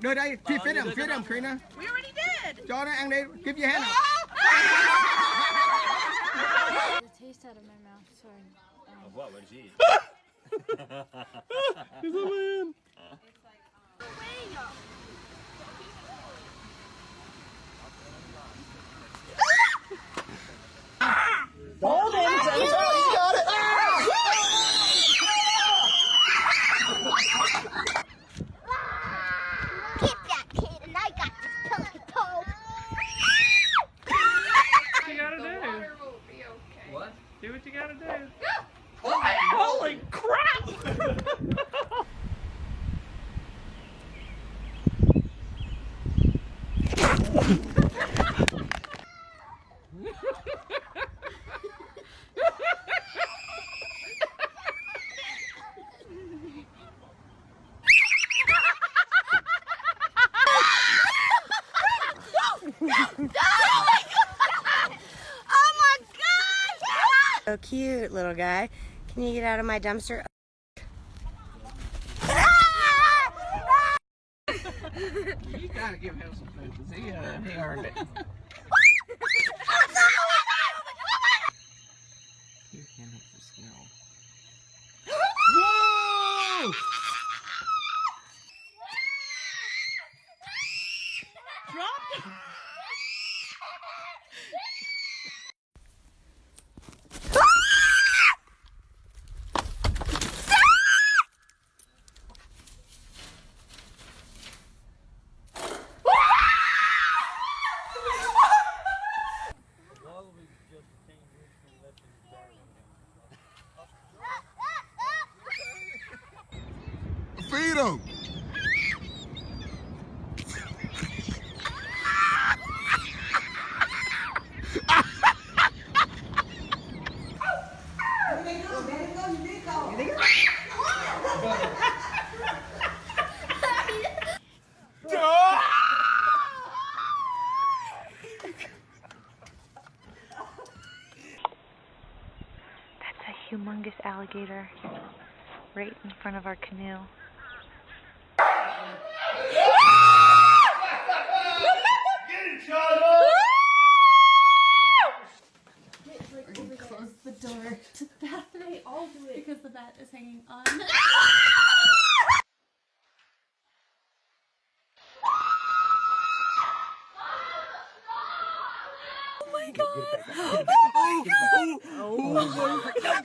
Đưa đây, phía đầm Karina. We already did. Cho nó ăn đi, give your hand up. The taste out of my mouth. Sorry. Of what? What did you eat? He's a man. Hold him, you got it. Keep that kid, and I got this pillow toe. What you gotta do? What? Do what you gotta do. Holy crap! So cute, little guy. Can you get out of my dumpster? You gotta give him some food, 'cause he earned it. Your hand up the snow. Whoa! Drop it. Feed him. That's a humongous alligator right in front of our canoe. Close the door to the bathroom. All do it because the bat is hanging on. Oh my god! Oh my God.